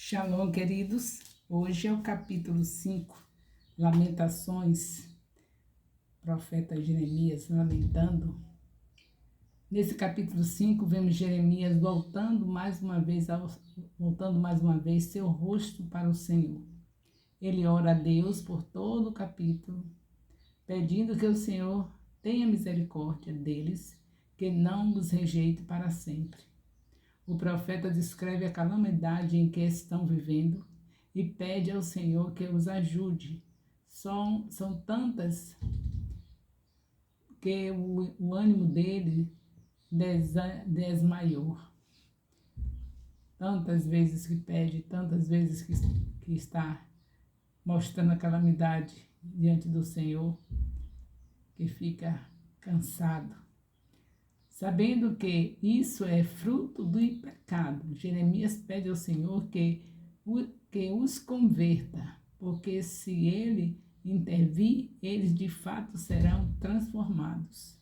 Shalom, queridos. Hoje é o capítulo 5, Lamentações, profeta Jeremias lamentando. Nesse capítulo 5, vemos Jeremias voltando mais uma vez seu rosto para o Senhor. Ele ora a Deus por todo o capítulo, pedindo que o Senhor tenha misericórdia deles, que não os rejeite para sempre. O profeta descreve a calamidade em que estão vivendo e pede ao Senhor que os ajude. São tantas que o ânimo dele desmaiou. Tantas vezes que pede, tantas vezes que está mostrando a calamidade diante do Senhor, que fica cansado. Sabendo que isso é fruto do pecado, Jeremias pede ao Senhor que os converta, porque se ele intervir, eles de fato serão transformados.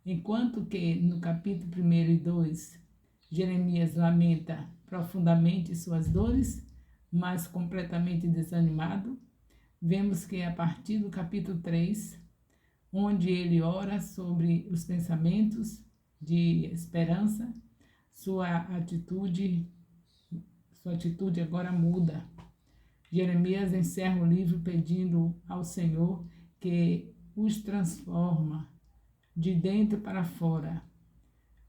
Enquanto que no capítulo 1 e 2, Jeremias lamenta profundamente suas dores, mas completamente desanimado, vemos que a partir do capítulo 3, onde ele ora sobre os pensamentos de esperança, sua atitude agora muda. Jeremias encerra o livro pedindo ao Senhor que os transforma de dentro para fora,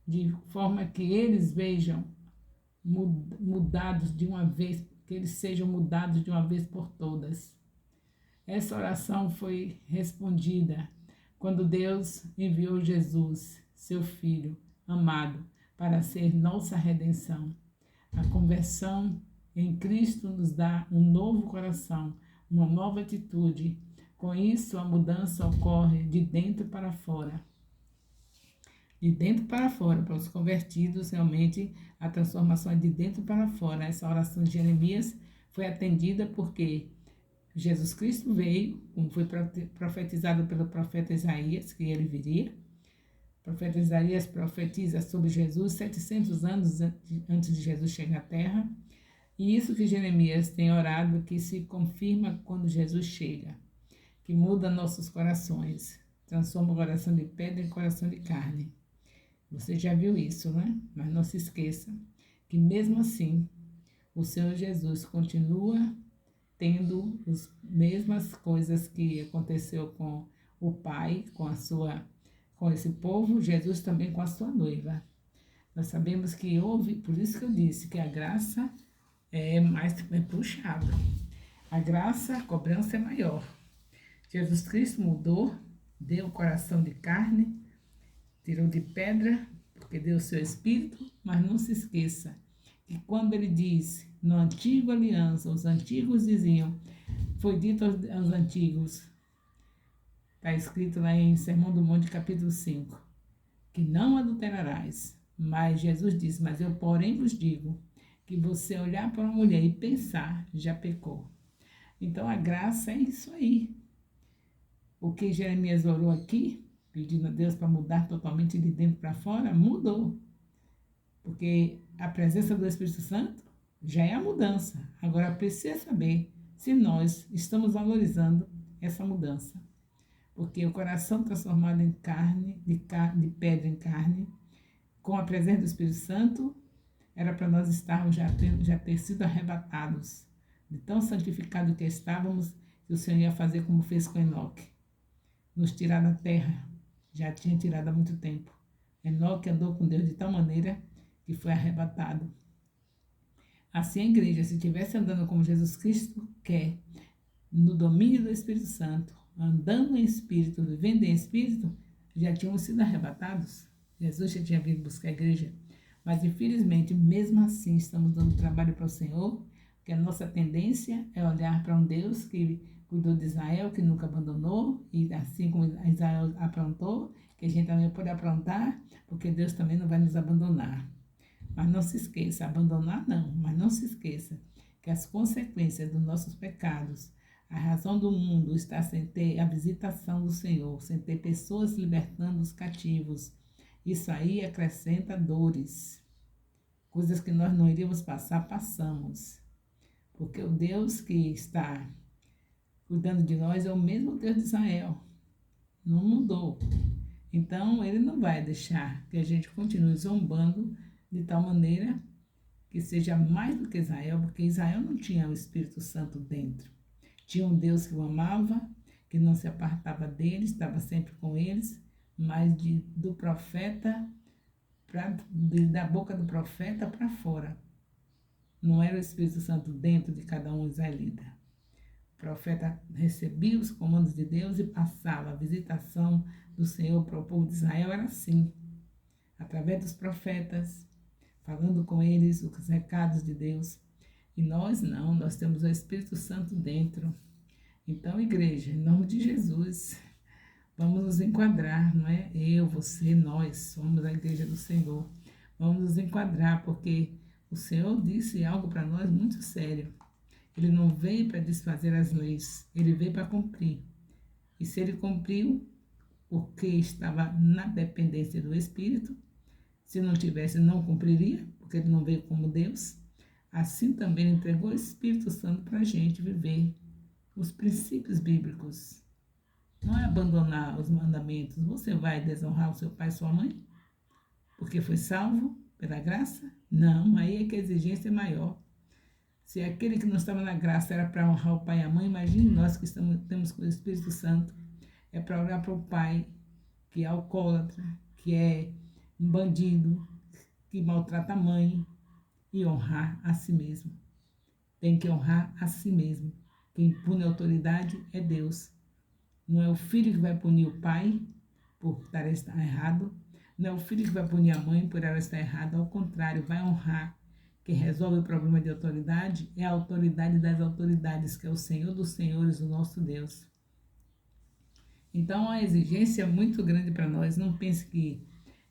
de forma que eles vejam mudados de uma vez, que eles sejam mudados de uma vez por todas. Essa oração foi respondida quando Deus enviou Jesus, seu Filho amado, para ser nossa redenção. A conversão em Cristo nos dá um novo coração, uma nova atitude. Com isso, a mudança ocorre de dentro para fora. De dentro para fora, para os convertidos, realmente a transformação é de dentro para fora. Essa oração de Jeremias foi atendida porque Jesus Cristo veio, como foi profetizado pelo profeta Isaías, que ele viria. O profeta Isaías profetiza sobre Jesus 700 anos antes de Jesus chegar à terra. E isso que Jeremias tem orado, que se confirma quando Jesus chega, que muda nossos corações, transforma o coração de pedra em coração de carne. Você já viu isso, né? Mas não se esqueça que mesmo assim, o Senhor Jesus continua tendo as mesmas coisas que aconteceu com o Pai, com esse povo, Jesus também com a sua noiva. Nós sabemos que houve, por isso que eu disse que a graça é puxada. A graça, a cobrança é maior. Jesus Cristo mudou, deu o coração de carne, tirou de pedra, porque deu o seu espírito, mas não se esqueça que quando ele diz, no antigo aliança, os antigos diziam, foi dito aos antigos, está escrito lá em Sermão do Monte, capítulo 5, que não adulterarás. Mas Jesus disse, mas eu porém vos digo, que você olhar para uma mulher e pensar, já pecou. Então a graça é isso aí. O que Jeremias orou aqui, pedindo a Deus para mudar totalmente de dentro para fora, mudou. Porque a presença do Espírito Santo já é a mudança. Agora precisa saber se nós estamos valorizando essa mudança. Porque o coração transformado em carne, de pedra em carne, com a presença do Espírito Santo, era para nós estarmos já ter sido arrebatados. De tão santificado que estávamos, que o Senhor ia fazer como fez com Enoque. Nos tirar da terra. Já tinha tirado há muito tempo. Enoque andou com Deus de tal maneira que foi arrebatado. Assim a igreja, se estivesse andando como Jesus Cristo quer, no domínio do Espírito Santo, andando em Espírito, vivendo em Espírito, já tínhamos sido arrebatados. Jesus já tinha vindo buscar a igreja. Mas infelizmente, mesmo assim, estamos dando trabalho para o Senhor, porque a nossa tendência é olhar para um Deus que cuidou de Israel, que nunca abandonou, e assim como Israel aprontou, que a gente também pode aprontar, porque Deus também não vai nos abandonar. Mas não se esqueça, abandonar não, mas não se esqueça que as consequências dos nossos pecados, a razão do mundo está sem ter a visitação do Senhor, sem ter pessoas libertando os cativos. Isso aí acrescenta dores. Coisas que nós não iríamos passar, passamos. porque o Deus que está cuidando de nós é o mesmo Deus de Israel, não mudou. Então, ele não vai deixar que a gente continue zombando de tal maneira que seja mais do que Israel, porque Israel não tinha o Espírito Santo dentro. Tinha um Deus que o amava, que não se apartava deles, estava sempre com eles, mas do profeta, da boca do profeta para fora. Não era o Espírito Santo dentro de cada um israelita. O profeta recebia os comandos de Deus e passava. A visitação do Senhor para o povo de Israel era assim, através dos profetas, falando com eles os recados de Deus. E nós não, nós temos o Espírito Santo dentro. Então, igreja, em nome de Jesus, vamos nos enquadrar, não é? Eu, você, nós somos a igreja do Senhor. Vamos nos enquadrar, porque o Senhor disse algo para nós muito sério. Ele não veio para desfazer as leis, ele veio para cumprir. E se ele cumpriu, porque estava na dependência do Espírito, se não tivesse, não cumpriria, porque ele não veio como Deus. Assim também ele entregou o Espírito Santo para a gente viver os princípios bíblicos. Não é abandonar os mandamentos. Você vai desonrar o seu pai e sua mãe? Porque foi salvo pela graça? Não, aí é que a exigência é maior. Se aquele que não estava na graça era para honrar o pai e a mãe, imagine nós que temos com o Espírito Santo. É para olhar para o pai, que é alcoólatra, que é um bandido, que maltrata a mãe, e honrar a si mesmo. Tem que honrar a si mesmo. Quem pune a autoridade é Deus. Não é o filho que vai punir o pai por estar errado. Não é o filho que vai punir a mãe por ela estar errada. Ao contrário, vai honrar. Quem resolve o problema de autoridade é a autoridade das autoridades, que é o Senhor dos Senhores, o nosso Deus. Então, a exigência é muito grande para nós. Não pense que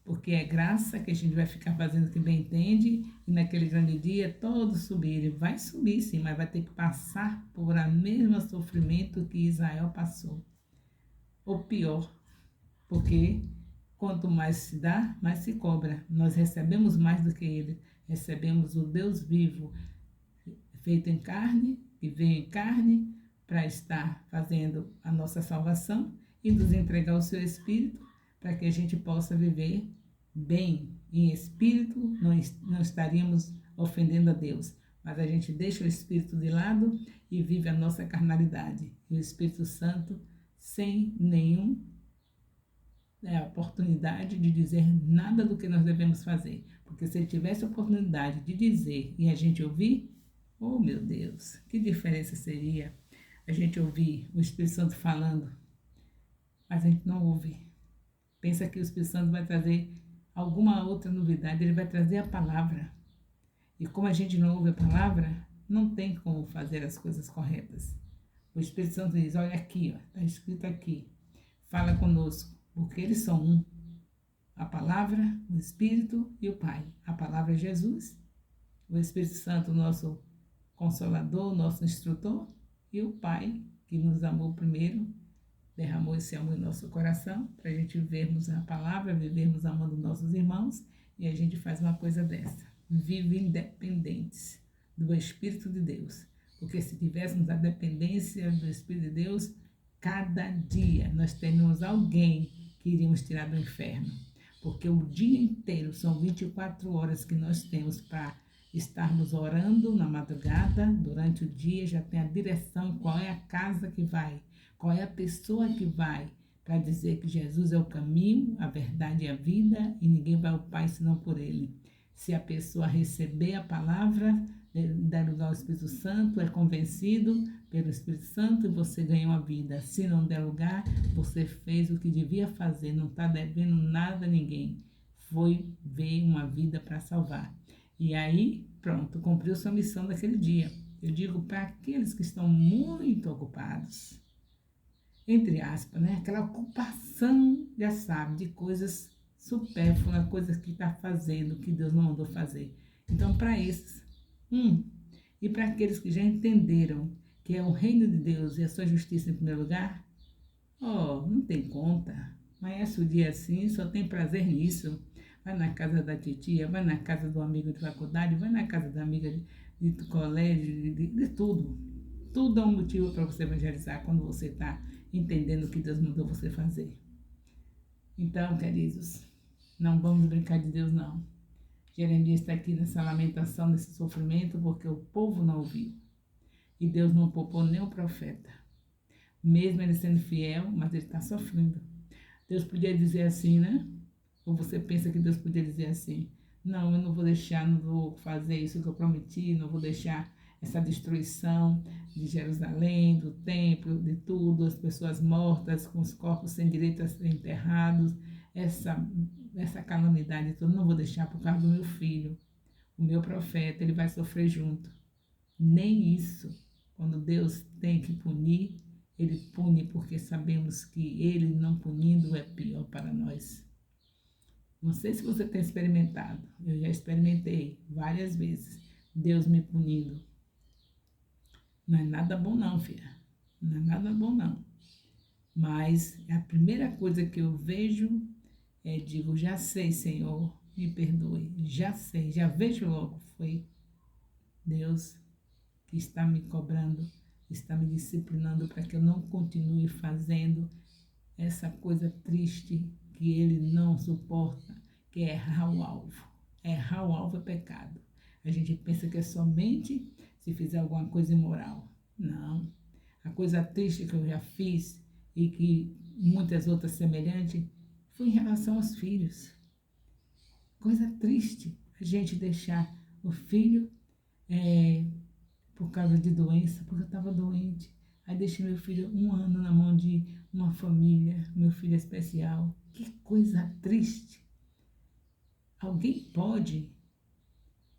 porque é graça que a gente vai ficar fazendo o que bem entende e naquele grande dia todos subirem. Vai subir sim, mas vai ter que passar por a mesma sofrimento que Israel passou. Ou pior, porque quanto mais se dá, mais se cobra. Nós recebemos mais do que ele. Recebemos o Deus vivo, feito em carne, que veio em carne para estar fazendo a nossa salvação e nos entregar o seu Espírito para que a gente possa viver bem em espírito. Não estaríamos ofendendo a Deus, mas a gente deixa o Espírito de lado e vive a nossa carnalidade. E o Espírito Santo sem nenhuma oportunidade de dizer nada do que nós devemos fazer. Porque se ele tivesse a oportunidade de dizer e a gente ouvir, oh meu Deus, que diferença seria a gente ouvir o Espírito Santo falando, mas a gente não ouve. Pensa que o Espírito Santo vai trazer alguma outra novidade, ele vai trazer a palavra. E como a gente não ouve a palavra, não tem como fazer as coisas corretas. O Espírito Santo diz, olha aqui, está escrito aqui, fala conosco, porque eles são um. A palavra, o Espírito e o Pai. A palavra é Jesus, o Espírito Santo, nosso Consolador, nosso instrutor, e o Pai, que nos amou primeiro, derramou esse amor em nosso coração, para a gente vivermos a palavra, vivermos amando nossos irmãos, e a gente faz uma coisa dessa. Vive independentes do Espírito de Deus. Porque se tivéssemos a dependência do Espírito de Deus, cada dia nós teríamos alguém que iríamos tirar do inferno. Porque o dia inteiro são 24 horas que nós temos para estarmos orando na madrugada, durante o dia, já tem a direção, qual é a casa que vai, qual é a pessoa que vai, para dizer que Jesus é o caminho, a verdade e a vida, e ninguém vai ao Pai senão por Ele. Se a pessoa receber a palavra, dar lugar ao Espírito Santo, é convencido pelo Espírito Santo e você ganhou a vida. Se não der lugar, você fez o que devia fazer, não está devendo nada a ninguém. Foi ver uma vida para salvar. E aí, pronto, cumpriu sua missão daquele dia. Eu digo para aqueles que estão muito ocupados, entre aspas, né? Aquela ocupação, já sabe, de coisas supérfluas, coisas que está fazendo, que Deus não mandou fazer. Então, para esses, e para aqueles que já entenderam que é o reino de Deus e a sua justiça em primeiro lugar, não tem conta. Amanhece o dia assim, só tem prazer nisso. Vai na casa da titia, vai na casa do amigo de faculdade, vai na casa da amiga de colégio, de tudo. Tudo é um motivo para você evangelizar quando você está entendendo o que Deus mandou você fazer. Então, queridos, não vamos brincar de Deus, não. Jeremias está aqui nessa lamentação, nesse sofrimento, porque o povo não ouviu. E Deus não poupou nem o profeta. Mesmo ele sendo fiel, mas ele está sofrendo. Deus podia dizer assim, né? Ou você pensa que Deus podia dizer assim: não, eu não vou deixar, não vou fazer isso que eu prometi, não vou deixar essa destruição de Jerusalém, do templo, de tudo, as pessoas mortas, com os corpos sem direito a ser enterrados, essa calamidade toda, não vou deixar por causa do meu filho, o meu profeta, ele vai sofrer junto. Nem isso. Quando Deus tem que punir, ele pune porque sabemos que ele não punindo é pior para nós. Não sei se você tem experimentado, eu já experimentei várias vezes, Deus me punindo. Não é nada bom não, filha, não é nada bom não. Mas a primeira coisa que eu vejo digo, já sei, Senhor, me perdoe, já sei, já vejo logo, foi Deus que está me cobrando, está me disciplinando para que eu não continue fazendo essa coisa triste que ele não suporta, que é errar o alvo. Errar o alvo é pecado. A gente pensa que é somente se fizer alguma coisa imoral. Não. A coisa triste que eu já fiz e que muitas outras semelhantes foi em relação aos filhos. Coisa triste a gente deixar o filho por causa de doença, porque eu estava doente. Aí deixei meu filho 1 ano na mão de uma família, meu filho especial. Que coisa triste. Alguém pode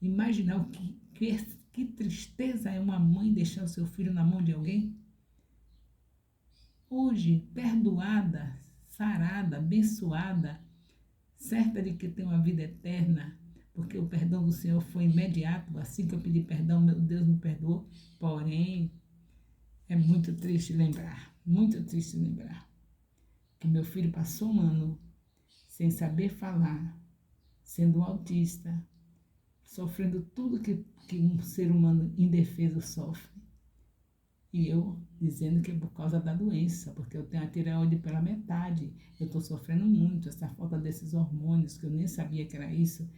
imaginar que tristeza é uma mãe deixar o seu filho na mão de alguém? Hoje, perdoada, sarada, abençoada, certa de que tem uma vida eterna, porque o perdão do Senhor foi imediato, assim que eu pedi perdão, meu Deus me perdoou. Porém, é muito triste lembrar que meu filho passou 1 ano sem saber falar, sendo um autista, sofrendo tudo que um ser humano indefeso sofre. E eu dizendo que é por causa da doença, porque eu tenho a tireoide pela metade, eu estou sofrendo muito, essa falta desses hormônios, que eu nem sabia que era isso,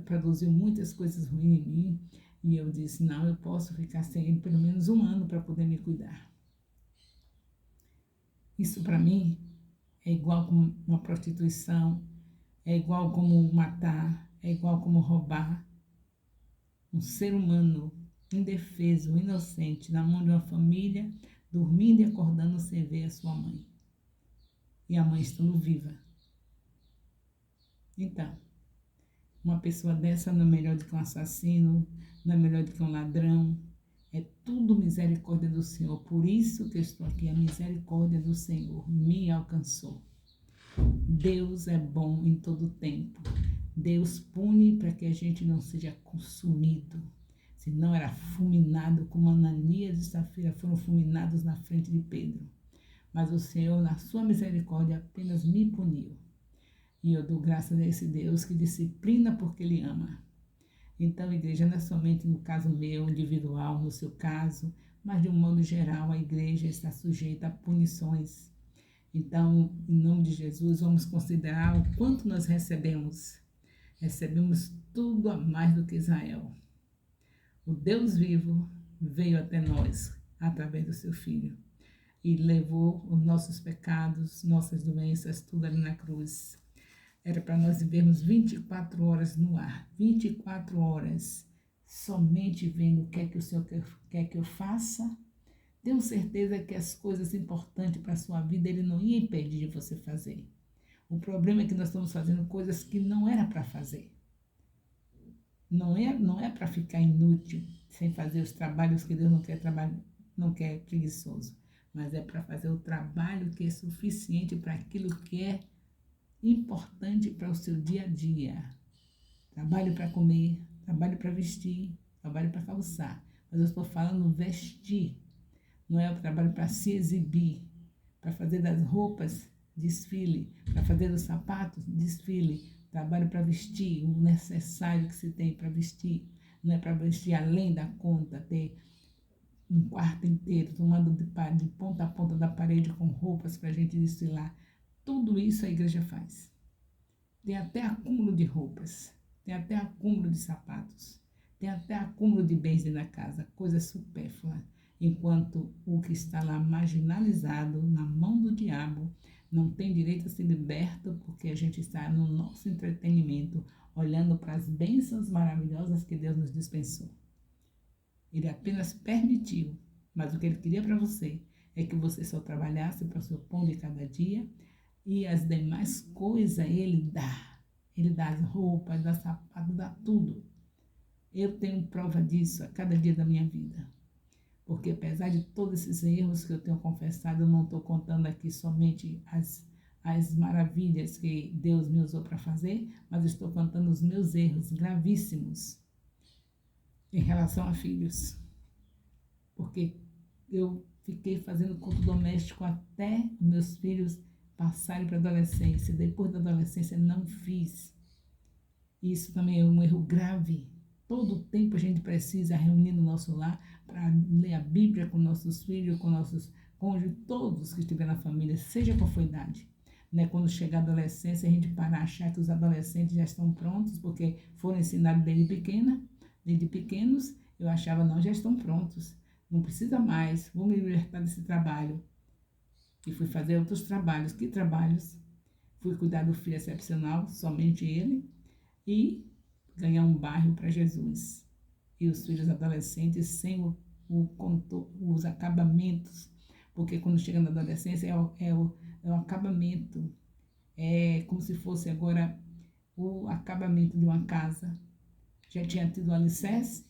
produziu muitas coisas ruins em mim, e eu disse, não, eu posso ficar sem ele pelo menos 1 ano para poder me cuidar. Isso para mim é igual como uma prostituição, é igual como matar, é igual como roubar. Um ser humano indefeso, inocente, na mão de uma família, dormindo e acordando sem ver a sua mãe. E a mãe estando viva. Então, uma pessoa dessa não é melhor do que um assassino, não é melhor do que um ladrão. É tudo misericórdia do Senhor. Por isso que eu estou aqui. A misericórdia do Senhor me alcançou. Deus é bom em todo tempo. Deus pune para que a gente não seja consumido. Senão era fulminado, como Ananias e Safira foram fulminados na frente de Pedro. Mas o Senhor, na sua misericórdia, apenas me puniu. E eu dou graças a esse Deus que disciplina porque Ele ama. Então, a igreja não é somente no caso meu, individual, no seu caso, mas de um modo geral, a igreja está sujeita a punições. Então, em nome de Jesus, vamos considerar o quanto nós recebemos. Recebemos tudo a mais do que Israel. O Deus vivo veio até nós através do seu Filho e levou os nossos pecados, nossas doenças, tudo ali na cruz. Era para nós vivermos 24 horas no ar, 24 horas, somente vendo o que é que o Senhor quer que eu faça. Tenho certeza que as coisas importantes para a sua vida, Ele não ia impedir de você fazer. O problema é que nós estamos fazendo coisas que não era para fazer. Não é para ficar inútil, sem fazer os trabalhos que Deus não quer preguiçoso, mas é para fazer o trabalho que é suficiente para aquilo que é importante para o seu dia a dia. Trabalho para comer, trabalho para vestir, trabalho para calçar. Mas eu estou falando vestir. Não é o trabalho para se exibir, para fazer das roupas desfile, para fazer dos sapatos desfile. Trabalho para vestir, o necessário que se tem para vestir. não é para vestir além da conta, ter um quarto inteiro, tomando de ponta a ponta da parede com roupas para a gente desfilar. Tudo isso a igreja faz. Tem até acúmulo de roupas, tem até acúmulo de sapatos, tem até acúmulo de bens dentro da casa, coisa supérflua. Enquanto o que está lá marginalizado, na mão do diabo, não tem direito a ser liberto, porque a gente está no nosso entretenimento, olhando para as bênçãos maravilhosas que Deus nos dispensou. Ele apenas permitiu, mas o que ele queria para você é que você só trabalhasse para o seu pão de cada dia, e as demais coisas ele dá. Ele dá as roupas, dá sapato, dá tudo. Eu tenho prova disso a cada dia da minha vida. Porque apesar de todos esses erros que eu tenho confessado, eu não estou contando aqui somente as maravilhas que Deus me usou para fazer, mas estou contando os meus erros gravíssimos em relação a filhos. Porque eu fiquei fazendo culto doméstico até meus filhos passarem para a adolescência. Depois da adolescência não fiz. Isso também é um erro grave. Todo o tempo a gente precisa reunir no nosso lar para ler a Bíblia com nossos filhos, com nossos cônjuges, todos que estiverem na família, seja qual for a idade. Né? Quando chegar a adolescência, a gente para achar que os adolescentes já estão prontos, porque foram ensinados desde pequenos, eu achava, não, já estão prontos. Não precisa mais, vou me libertar desse trabalho. E fui fazer outros trabalhos. Que trabalhos? Fui cuidar do filho excepcional, somente ele, e ganhar um bairro para Jesus. E os filhos adolescentes sem os acabamentos, porque quando chega na adolescência é o acabamento. É como se fosse agora o acabamento de uma casa. Já tinha tido o alicerce,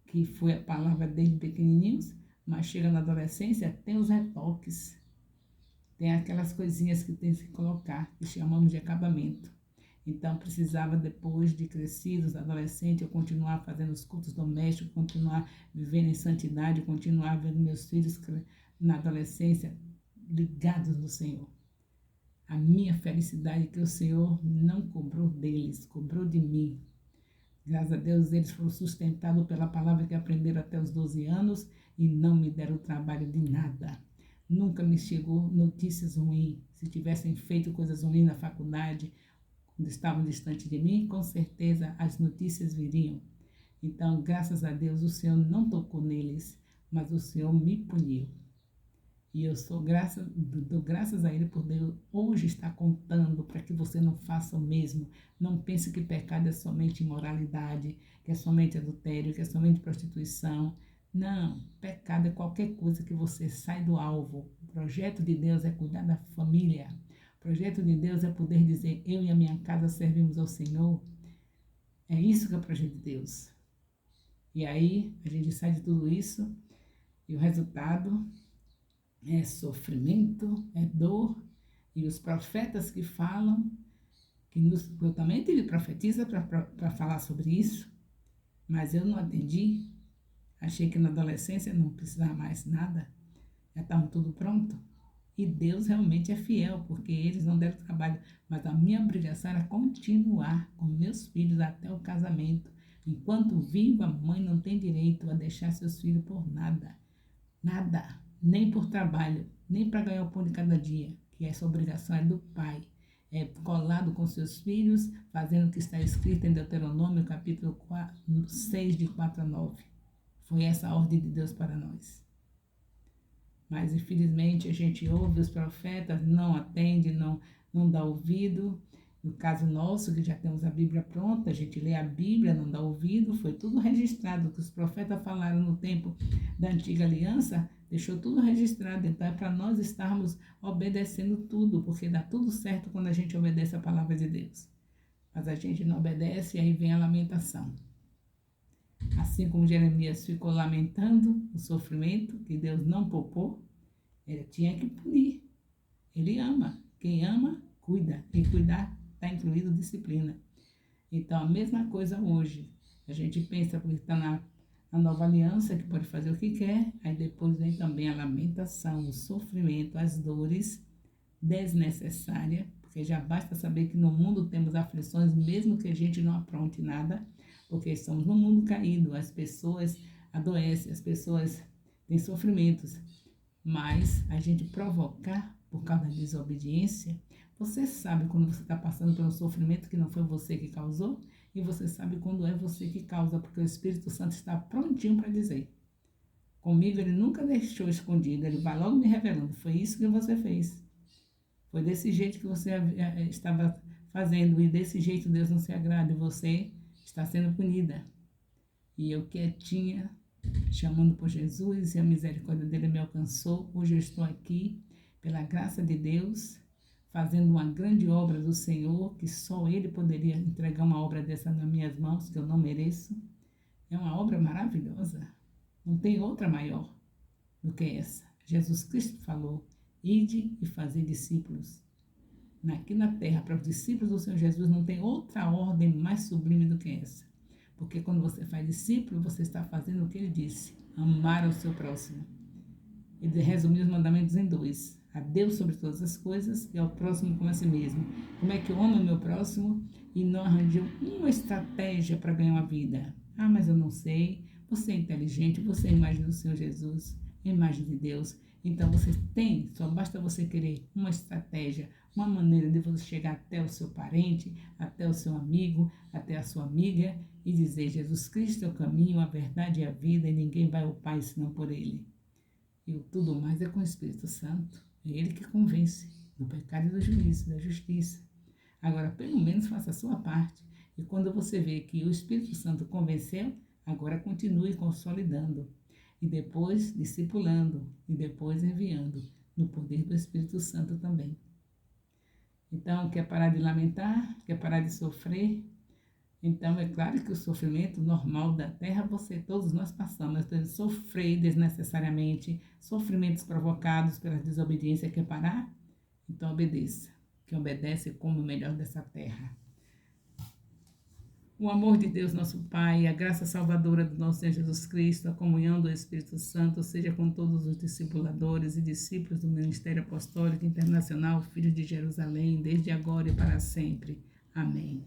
que foi a palavra desde pequenininhos, mas chega na adolescência, tem os retoques. Tem aquelas coisinhas que tem que colocar, que chamamos de acabamento. Então, precisava, depois de crescidos, adolescente, eu continuar fazendo os cultos domésticos, continuar vivendo em santidade, continuar vendo meus filhos na adolescência ligados no Senhor. A minha felicidade que o Senhor não cobrou deles, cobrou de mim. Graças a Deus, eles foram sustentados pela palavra que aprenderam até os 12 anos e não me deram trabalho de nada. Nunca me chegou notícias ruins. Se tivessem feito coisas ruins na faculdade, quando estavam distante de mim, com certeza as notícias viriam. Então, graças a Deus, o Senhor não tocou neles, mas o Senhor me puniu. E eu dou graças a Ele por Deus hoje estar contando para que você não faça o mesmo. Não pense que pecado é somente imoralidade, que é somente adultério, que é somente prostituição. Não, pecado é qualquer coisa que você sai do alvo. O projeto de Deus é cuidar da família. O projeto de Deus é poder dizer, eu e a minha casa servimos ao Senhor. É isso que é o projeto de Deus. E aí, a gente sai de tudo isso e o resultado é sofrimento, é dor. E os profetas que falam, eu também tive profetisa para falar sobre isso, mas eu não atendi. Achei que na adolescência não precisava mais nada, já estavam tudo pronto. E Deus realmente é fiel, porque eles não deram trabalho. Mas a minha obrigação era continuar com meus filhos até o casamento. Enquanto viva, a mãe não tem direito a deixar seus filhos por nada. Nada. Nem por trabalho, nem para ganhar o pão de cada dia. Que essa obrigação é do pai. É colado com seus filhos, fazendo o que está escrito em Deuteronômio, capítulo 6, de 4 a 9. Foi essa a ordem de Deus para nós. Mas, infelizmente, a gente ouve os profetas, não atende, não dá ouvido. No caso nosso, que já temos a Bíblia pronta, a gente lê a Bíblia, não dá ouvido, foi tudo registrado. O que os profetas falaram no tempo da antiga aliança, deixou tudo registrado. Então, é para nós estarmos obedecendo tudo, porque dá tudo certo quando a gente obedece a palavra de Deus. Mas a gente não obedece e aí vem a lamentação. Assim como Jeremias ficou lamentando o sofrimento que Deus não poupou, ele tinha que punir. Ele ama. Quem ama, cuida. E cuidar está incluído disciplina. Então, a mesma coisa hoje. A gente pensa que está na nova aliança, que pode fazer o que quer, aí depois vem também a lamentação, o sofrimento, as dores desnecessárias, porque já basta saber que no mundo temos aflições, mesmo que a gente não apronte nada, porque estamos num mundo caído, as pessoas adoecem, as pessoas têm sofrimentos, mas a gente provocar por causa da desobediência, você sabe quando você está passando pelo sofrimento que não foi você que causou, e você sabe quando é você que causa, porque o Espírito Santo está prontinho para dizer. Comigo ele nunca deixou escondido, ele vai logo me revelando, foi isso que você fez. Foi desse jeito que você estava fazendo, e desse jeito Deus não se agrada, e você está sendo punida. E eu quietinha, chamando por Jesus, e a misericórdia dele me alcançou. Hoje eu estou aqui, pela graça de Deus, fazendo uma grande obra do Senhor, que só Ele poderia entregar uma obra dessa nas minhas mãos, que eu não mereço. É uma obra maravilhosa. Não tem outra maior do que essa. Jesus Cristo falou, ide e fazer discípulos. Aqui na terra, para os discípulos do Senhor Jesus, não tem outra ordem mais sublime do que essa. Porque quando você faz discípulo, você está fazendo o que ele disse, amar o seu próximo. Ele resumiu os mandamentos em 2. A Deus sobre todas as coisas e ao próximo como a si mesmo. Como é que eu amo o meu próximo e não arranjei uma estratégia para ganhar uma vida? Ah, mas eu não sei. Você é inteligente, você é a imagem do Senhor Jesus, a imagem de Deus. Então você tem, só basta você querer uma estratégia, uma maneira de você chegar até o seu parente, até o seu amigo, até a sua amiga e dizer, Jesus Cristo é o caminho, a verdade e a vida, e ninguém vai ao Pai senão por Ele. E tudo mais é com o Espírito Santo. É Ele que convence do pecado e do juízo, da justiça. Agora, pelo menos faça a sua parte. E quando você vê que o Espírito Santo convenceu, agora continue consolidando. E depois discipulando. E depois enviando. No poder do Espírito Santo também. Então, quer parar de lamentar? Quer parar de sofrer? Então, é claro que o sofrimento normal da terra, todos nós passamos, sofrer desnecessariamente, sofrimentos provocados pela desobediência. Quer parar? Então, obedeça. Quem obedece come o melhor dessa terra. O amor de Deus, nosso Pai, a graça salvadora do nosso Senhor Jesus Cristo, a comunhão do Espírito Santo, seja com todos os discipuladores e discípulos do Ministério Apostólico Internacional, Filhos de Jerusalém, desde agora e para sempre. Amém.